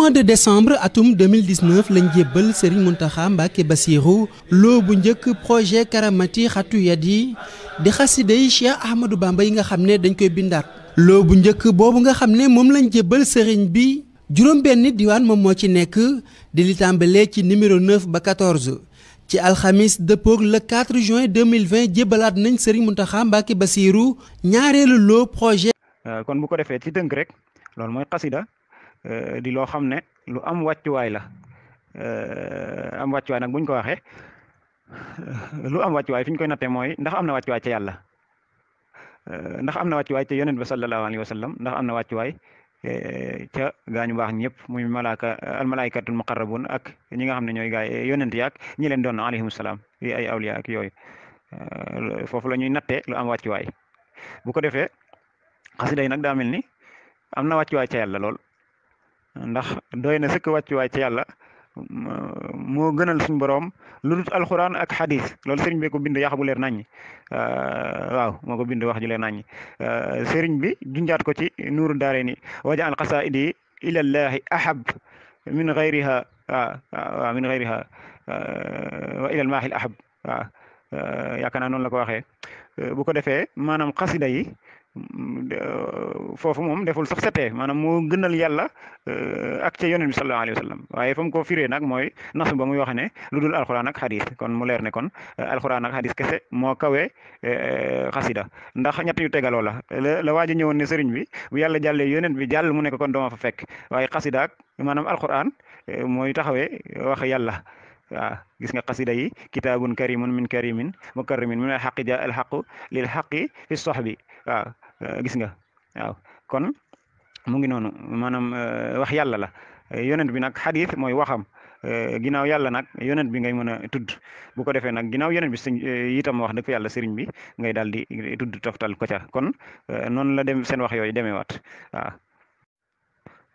mois de décembre atum 2019 lañ jébbal Serigne Mountakha Mbacké Bassirou loo bu njëkk projet Karamati Xattu Yadi di xasida yi Cheikh Ahmadou Bamba yi nga xam ne dañ koy bindaat. loo bu njëkk boobu nga xam ne moom lañ jébbal Serigne bi juróom-benn diwaan moom moo ci nekk di li tàmbalee ci numéro 9 ba 14 ci alxamis dëppoog le 4 juin 2020 jébbalaat nañ Serigne Mountakha Mbacké Bassirou ñaareelu loo projet. kon bu ko defee ci tënk rek loolu mooy xasida di loo xam ne lu am wàccuwaay la am wàccuwaay nag buñ ko waxee lu am wàccuwaay fi ñu koy nattee mooy ndax am na wàccuwaay ca yàlla ndax am na wàccuwaay ca yonent ba sallallahu alayhi wa sallam ndax am na wàccuwaay ca gaañu baax ñëpp muy almalaikatul muqarrabun ak ñi nga xam ne ñooy gaay yonent yi ak ñi leen doon alayhim salaam yi ay awliya ak yooyu foofu la ñuy nattee lu am wàccuwaay bu ko defee xasida yi nag daa mel ni am na wàccuwaay ca yàlla lool ndax doy na sëkk wàccuwaay ca yàlla moo gënal suñu borom lu dul alxuraan ak xadis loolu sëriñ bi ko bind yàq bu leer naññi waaw moo ko bind wax ju leer naññi sëriñ bi junjaat ko ci nuuru daarayni wajaal qasaidi ilallahi ahab min gayriha waaw min gayriha wa ilal maahil ahab waaw yaakaar naa noonu la ko waxee bu ko defee maanaam xasida yi foofu moom deful sax setee maanaam moo gënal yàlla ak ca yonent bi sallallahu alayhi wa sallam waaye fa mu ko firee nag mooy nasu ba muy wax ne lu dul alxuraan ak xadis kon mu leer ne kon alxuraan ak xadis kese moo kawe xasida ndax ñett yu tegaloo la waa ji ñëwoon ne sëriñ bi bu yàlla jàllee yonent bi jàll mu ne ko kon dooma fa fekk waaye xasida ak maanaam alxuraan mooy taxawee wax yàlla waaw gis nga xasida yi kitaabun karimun min karimin mukarrimin min alxaqi ja alxaqu lil xaqi fi soxbi waaw gis nga waaw kon mu ngi noonu maanaam wax yàlla la yonent bi nag xadis mooy waxam ginnaaw yàlla nag yonent bi ngay mën a tudd bu ko defee nag ginnaaw yonent bi sëñ itam wax dëgg fa yàlla sëriñ bi ngay daal di tudd toftal ko ca kon noonu la dem seen wax yooyu demee waat waaw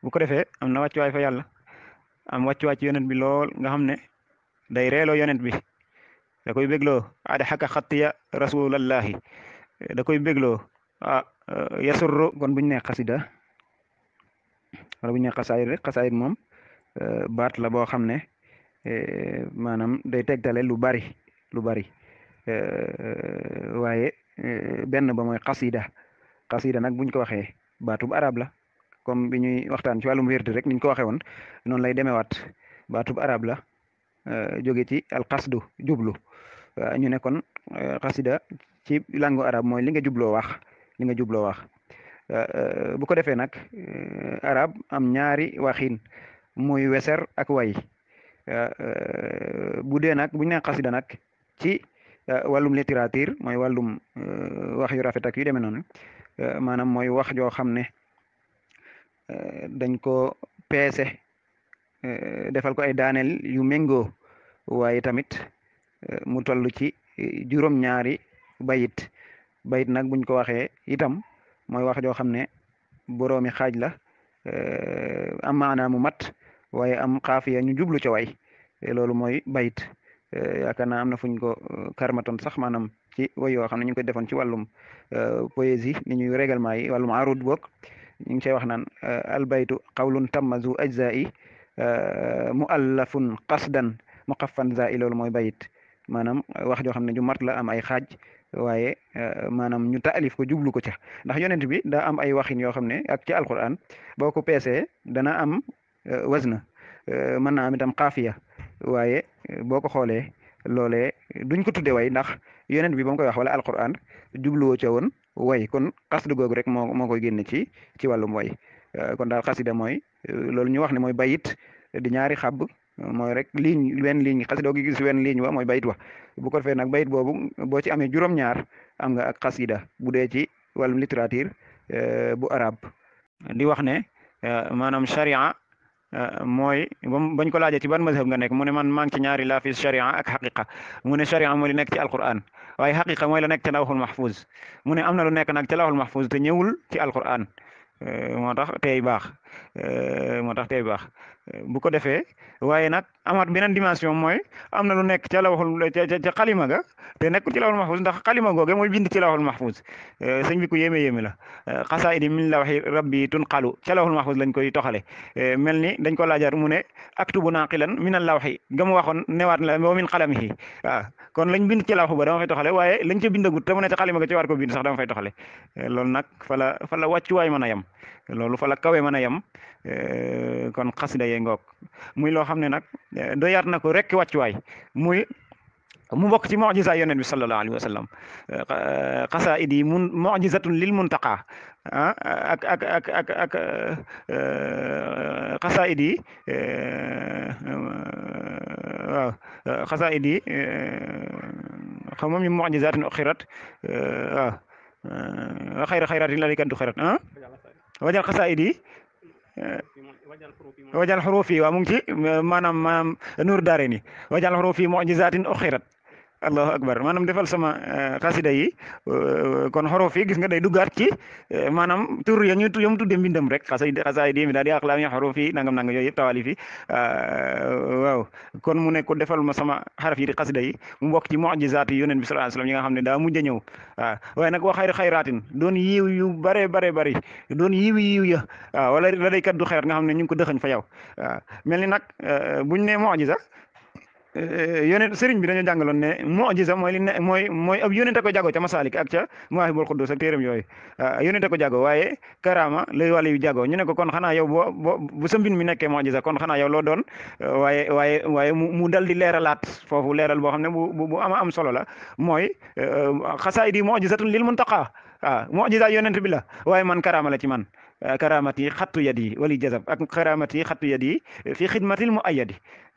bu ko defee am na wàccuwaay fa yàlla am wàccuwaay ci yonent bi lool nga xam ne day reeloo yonent bi da koy bégloo ada xaka xattiya rasulallahi da koy bégloo yasurru kon buñ ne xasida wala buñ ne xasaayid rek xasaayid moom baat la boo xam ne maanaam day tegtale lu bari waaye benn ba mooy xasida nag buñ ko waxee baatub arab la comme bi ñuy waxtaan ci wàllum wérdi rek niñ ko waxee woon noonu lay demewaat baatub arab la jóge ci alqasdu jublu ñu ne kon xasida ci langue arab mooy li nga jubloo wax bu ko defee nag arab am ñaari waxin muy weser ak way bu dee nag buñ ne xasida nag ci wàllum littérature mooy wàllum wax yu rafet ak yu demee noonu maanaam mooy wax joo xam ne dañ ko peese defal ko ay daaneel yu méngoo waaye tamit mu toll ci juróom-ñaari bayit nag buñ ko waxee itam mooy wax joo xam ne boroomi xaaj la am maanaa mu mat waaye am xaafiya ñu jublu ca way loolu mooy bayit yaakaar naa am na fuñ ko karmatoon sax maanaam ci way yoo xam ne ñu ngi koy defoon ci wàllum poésie ni ñuy règlement yi wàllum arud bokk ñu ngi cey wax naan albaytu qawlun tammazu ajzai muallafun qasdan muqaffan zai loolu mooy bayit maanaam wax joo xam ne ju mat la am ay xaaj waaye maanaam ñu taalif ko jublu ko ca ndax yonent bi daa am ay waxin yoo xam ne ak ci alquran boo ko peesee dana am wazna mën naa am itam xaafiya waaye boo ko xoolee loolee duñ ko tudde way ndax yonent bi ba mu koy wax wala alquran jubluwoo ca woon way kon xasida googu rek moo koy génne ci wàllum way kon daal xasida mooy loolu ñu wax ne mooy bayit di ñaari xabb mooy rek wenn ligne xasida gi gis wenn ligne wa mooy bayit wa bu ko defee nag bayit boobu boo ci amee juróom-ñaar am nga ak xasida bu dee ci wàllum littérature bu arab di wax ne maanaam sharia mooy bañ ko laajee ci ban mazhab nga nekk mu ne man maa ngi ci ñaari laa fi sharia ak xaqiqa mu ne sharia mooy li nekk ci alquran waaye xaqiqa mooy la nekk ci lawhul mahfuz mu ne am na lu nekk nag ci lawhul mahfuz te ñëwul ci alquran moo tax tey baax moo tax tey baax bu ko defee waaye nag amaat beneen dimension mooy am na lu nekk ca lawhul ca xalima ga te nekkul ci lawhul mahfuz ndax xalima googe mooy bind ci lawhul mahfuz sëñ bi ku yéeme yéeme la xasaayidi min lawhi rabbi tunqalu ca lawhul mahfuz lañ koy toxale mel ni dañ ko laajar mu ne aktubu naqilan min al lawhi ga mu waxoon newaat la wa min qalamihi waaw kon lañ bind ci lawhu ba dama fay toxale waaye lañ ca bindagut te mu ne ca xalima ga ci war ko bind sax dama fay toxale loolu nag fa la wàccuwaay mën a yem loolu fa la kawe mën a yem kon xasida yee ngoog muy loo xam ne nag doyaat na ko rek wàccuwaay mu bokk ci mu'jiza yonent bi sallallahu alayhi wa sallam xasaa'id yi mu'jizatun lil muntaqa ak xasaa'id yi waaw xasaa'id yi xam moom ñu mu'jizatin uxirat waaw xayra xayratin la likantu xirat wajal xasaa'id yi wajal xuruuf yi waaw mu ngi ci maanaam nuur daare ni wajal xuruuf yi mu'jizatin uxirat allahu akbar maanaam defal sama xasida yi kon xorof yi gis nga day duggaat ci maanaam tur ya ñu tudde mbindam rek xasaay di mi daal di aqlaam yi xorof yi nangam yooyu yëpp tawalif yi waaw kon mu ne ko defal ma sama xaraf yi di xasida yi mu bokk ci mu'jizaat yi yonent bi sallallahu alayhi wasallam yi nga xam ne daa mujj a ñëw waaw waaye nag wa xayri xayraatin doon yiw yu bare doon yiw ya waaw wala la day kat du xeer nga xam ne ñu ngi ko dëxañ fa yow waaw mel ni nag buñ ne mu'jiza yonent sëriñ bi dañoo jàngaloon ne mu'jiza mooy li ne mooy ab yonent a ko jago ca Masalik ak ca Mawaahibul Quddus ak téeram yooyu yonent a ko jago waaye karama lay wàll yu jago ñu ne ko kon xanaa yow bu sa mbin mi nekkee mu'jiza kon xanaa yow loo doon waaye mu dal di leeralaat foofu leeral boo xam ne bu am solo la mooy xasaayid yi mu'jizatun lil muntaqa waaw mu'jiza yonent bi la waaye man karama la ci man karamati xattu yadi wali jazab ak karamati xattu yadi fi xidmatil mu ayadi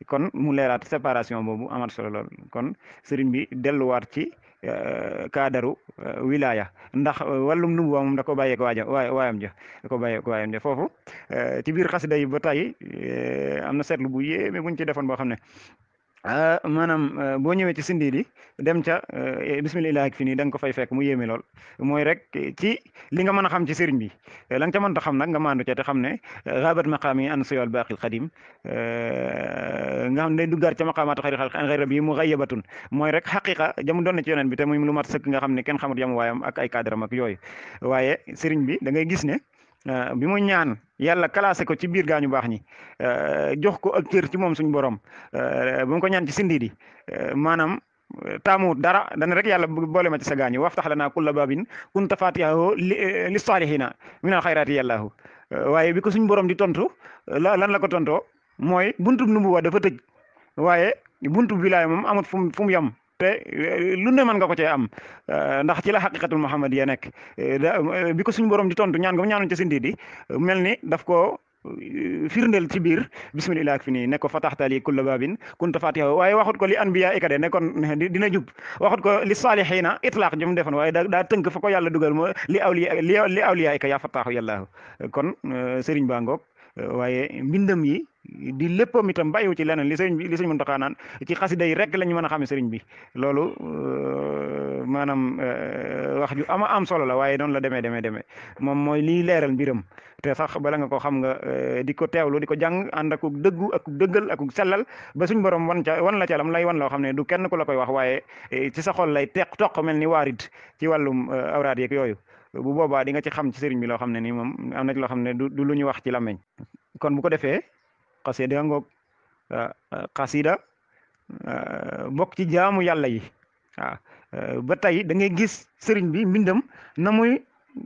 kon mu leeraat séparation boobu amat solo lool kon sëriñ bi delluwaat ci kaadaru wilaya ndax wàllum nubuwa moom da ko bàyyee ko waayam ja foofu ci biir xasida yi ba tey am na seetlu bu yéeme buñ ci defoon boo xam ne maanaam boo ñëwee ci sindi di dem ca bismillah ak fi nii da nga ko fay fekk mu yéeme lool mooy rek ci li nga mën a xam ci sëriñ bi la nga ca mënta xam nag nga maandu ca te xam ne rabat maqaami an siwal baqil qadim nga xam ne day duggaat ca maqaamaatu xayri xalq an xayra bi mu xayyabatun mooy rek xaqiqa jamu doon na ci yonent bi te muy lu mat sëkk nga xam ne kenn xamut yamu waayam ak ay cadram ak yooyu waaye sëriñ bi da ngay gis ne bi mu ñaan yàlla classé ko ci biir gaañu baax ñi jox ko ak cër ci moom suñu borom bu mu ko ñaan ci sindi di maanaam taamu dara dana rek yàlla boole ma ci sa gaañu waftax lanaa kulla baabin kunta fatihahu li salihina min al xayraati yàllaahu waaye bi ko suñu borom di tontu lan la ko tontoo mooy buntu nubuwa dafa tëj waaye buntu wilaaya moom amut fu mu yem te lu ne mën nga ko cee am ndax ci la xaqiqatul muhammadiya nekk bi ko suñu borom di tontu ñaan nga mu ñaanoon ci sindi di mel ni daf ko firndeel ci biir bismillah ak fi nii ne ko fataxtali kulla babin kunta fatiha waaye waxut ko li anbiya ika de ne kon dina jub waxut ko li salihina itlaq jëm defoon waaye daa tënk fa ko yàlla dugal mo li awliya ika yaa fataaxu yàllaahu kon sëriñ baa ngoog waaye mbindam yi di léppam itam bàyyiwu ci leneen li sëriñ Muntaxa naan ci xasida yi rek lañ mën a xame sëriñ bi loolu maanaam wax ju am solo la waaye noonu la demee moom mooy liy leeral mbiram te sax bala nga ko xam nga di ko teewlu di ko jàng ànd ak dëggu ak dëggal ak sellal ba suñ borom wan la ca lam lay wan loo xam ne du kenn ku la koy wax waaye ci sa xol lay toq mel ni waarit ci wàllum awraad yeeg yooyu bu boobaa di nga ci xam ci sëriñ bi loo xam ne nii moom am na ci loo xam ne du lu ñu wax ci làmmeñ kon bu ko defee xasida ngoog xasida bokk ci jaamu yàlla yi waaw ba tey da ngay gis sëriñ bi mbindam na muy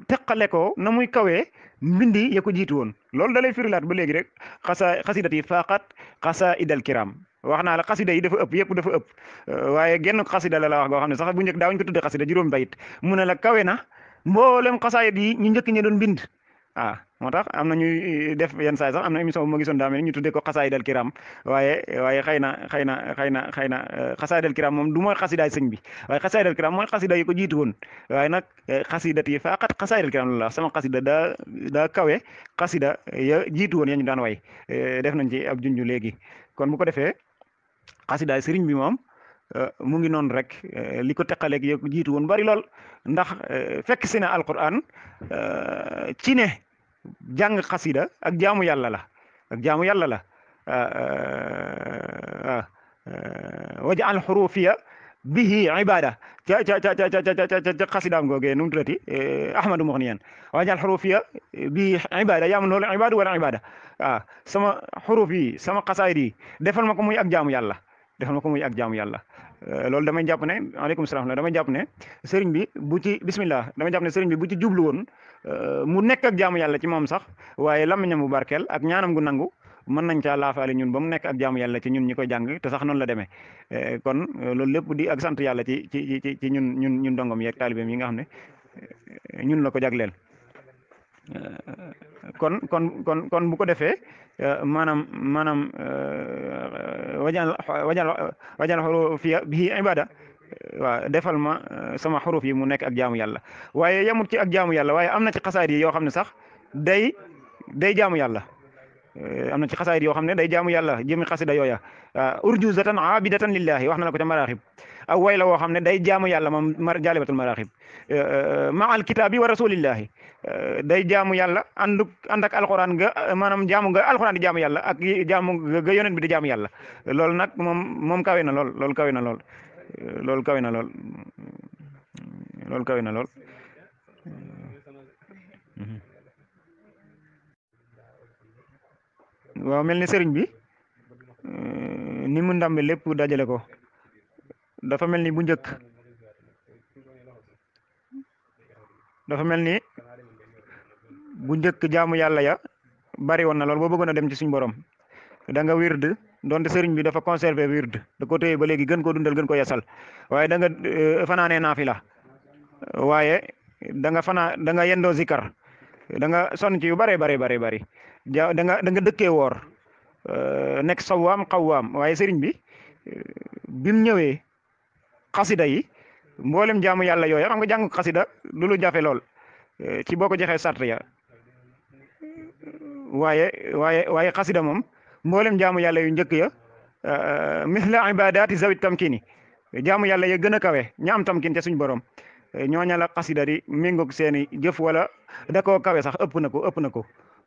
teqale ko na muy kawee mbindi ya ko jiitu woon loolu da lay firilaat ba léegi rek xasidat yi faqat xasaidal kiram wax naa la xasida yi dafa ëpp yëpp dafa ëpp waaye genn xasida la wax goo xam ne sax bu njëkk daawuñ ko tudde xasida juróom bayit mu ne la kawe na mboolem xasaayit yi ñu njëkk ñi doon bind moo tax am na ñuy def yenn saay sax am na émission bu ma gisoon daa mel ni ñu tuddee ko xasaayidal kiram waaye xëy na xasaayidal kiram moom du mooy xasidaay sëñ bi waaye xasaayidal kiram mooy xasida yi ko jiitu woon waaye nag xasidat yi faqat xasaayidal kiram la sama xasida daa kawe xasida ya jiitu woon ya ñu daan way def nañ ci ab junju léegi kon bu ko defee xasidaay sëriñ bi moom mu ngi noonu rek li ko teqaleeg yo jiitu woon bari lool ndax fekk si na alquran ci ne jàng xasida ak jaamu yàlla la ak jaamu yàlla la waj'al xurufiya bihi ibada ca xasidaam googee nu mu tuddati ahmadu muxniyan waj'al xurufiya bihi ibada yaa man loolu ibadu wala ibada sama xuruf yi sama xasaayid yi defal ma ko muy ak jaamu yàlla defal ma ko muy ak jaamu yàlla loolu damay jàpp ne aleykum salaam damay jàpp ne sëriñ bi bu ci bismillah damay jàpp ne sëriñ bi bu ci jublu woon mu nekk ak jaamu yàlla ci moom sax waaye lamiñam bu barkeel ak ñaanam gu nangu mën nañ caa laafaale ñun ba mu nekk ak jaamu yàlla ci ñun ñi koy jàng te sax noonu la demee kon loolu lépp di ak sant yàlla ci ñun dongom yeeg taalibeem yi nga xam ne ñun la ko jagleel kon bu ko defee maanaam wajal xurufiya bihi ibada waaw defal ma sama xuruf yi mu nekk ak jaamu yàlla waaye yamut ci ak jaamu yàlla waaye am na ci xasaayid yi yoo xam ne sax day jaamu yàlla am na ci xasaayid yoo xam ne day jaamu yàlla jëmi xasida yooya urjuzatan abidatan lillahi wax na la ko ca maraaxib aw way la woo xam ne day jaamu yàlla moom jaalibatul maraaxib ma al kitaabi wa rasulillahi day jaamu yàlla ànd ak alxuraan ga maanaam jaamu nga alxuraan di jaamu yàlla ak jaamu ga yonent bi di jaamu yàlla loolu nag moom kawe na lool loolu kawe na lool loolu kawe na lool loolu kawe na lool waaw mel ni sëriñ bi ni mu ndàmbe lépp dajale ko dafa mel ni bu njëkk jaamu yàlla ya bari woon na lool boo bëggoon a dem ci suñu borom da nga wird donte sëriñ bi dafa conserver wird da ko téye ba léegi gën koo dundal gën ko yasal waaye da nga fanaanee naafila waaye da nga yendoo zikar da nga sonn ci yu bari da nga dëkkee woor nekk sawaam xawaam waaye sëriñ bi bim ñëwee xasida yi mboolem jaamu yàlla yooya xam nga jàng xasida lu jafe lool ci boo ko joxee sart ya waaye xasida moom mboolem jaamu yàlla yu njëkk ya misla ibadati zawit tamkini jaamu yàlla ya gën a kawe ña am tamkin te suñ borom ñooña la xasida di méngoog seeni jëf wala da koo kawe sax ëpp na ko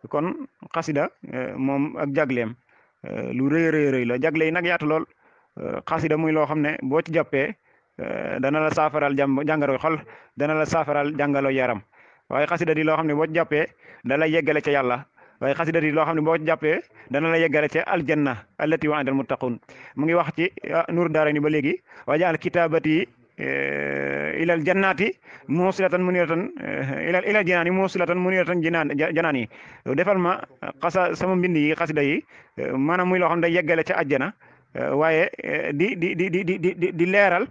kon xasida moom ak jagleem lu rëy la jagle yi nag yaatu lool xasida muy loo xam ne boo ci jàppee dana la saafaral jàngaro xol dana la saafaral jàngalo yaram waaye xasida di loo xam ne boo ci jàppee da lay yeggale ca yàlla waaye xasida di loo xam ne boo ci jàppee dana la yeggale ca aljanna allati wa'ada almuttaqun mu ngi wax ci Nuuru Daarayni ba léegi wajaal kitaabati ilal jannati muusilatan muniratan ilal jinaani muusilatan muniratan janaan yi defal ma sama mbind yi xasida yi maanaam muy loo xam ne day yeggale ca àjjana waaye di leeral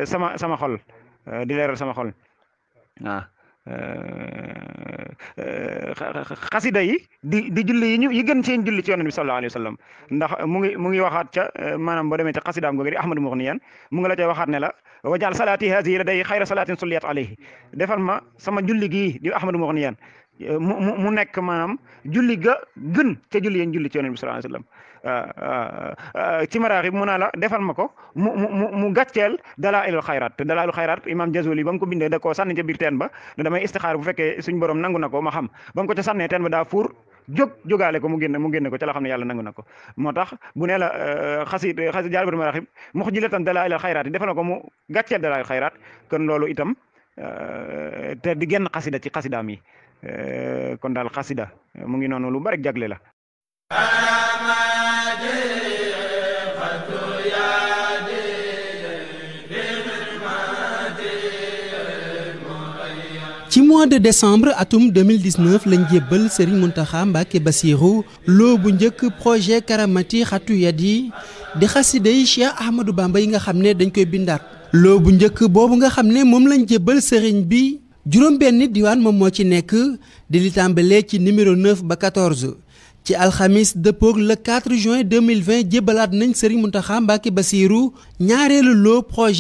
sama xol di leeral sama xol waaw xasida yi di julli yi gën seen julli ci yonent bi sallallahu alayhi wa sallam ndax mu ngi waxaat ca maanaam boo demee ca xasidaam googu di ahmadu muxniyan mu ngi la cay waxaat ne la wajal salaati hazihi la day xayra salaatin sulliyat alayhi defal ma sama julli gii di ahmadu muxniyan mu nekk maanaam julli ga gën ca julli yéen julli ci yonent bi sallallahu alayhi wa sallam ci maraaxib mu naa la defal ma ko mu gàcceel dalaa'ilul xayraat te dalaa'ilul xayraat imam Jazuli ba mu ko bindee da koo sànni ca biir teen ba ne damay istixaar bu fekkee suñ borom nangu na ko ma xam ba mu ko ca sànnee teen ba daa fuur jógaale ko mu génne ko ca la xam ne yàlla nangu na ko moo tax bu nee la xasi jaalibatul maraaxib muxjilatan dalaa'ilul xayraat yi defal na ko mu gàcceel dalaa'ilul xayraat kon loolu itam te di genn xasida ci xasidaam yi kon daal xasida mu ngi noonu lu bari jagle la ci mois de décembre atum 2019 lañ jébbal Serigne Mountakha Mbacké Bassirou loo bu njëkk projet Karamati Xattu Yadi di xasida yi Cheikh Ahmadou Bamba yi nga xam ne dañ koy bindaat loo bu njëkk boobu nga xam ne moom lañ jébbal Serigne bi juróom benn diwaan moom moo ci nekk di li tàmbalee ci numéro 9 ba 14 ci alxamis dëppoog le 4 juin 2020 jébbalaat nañ Serigne Mountakha Mbacké Bassirou ñaareelu loo projet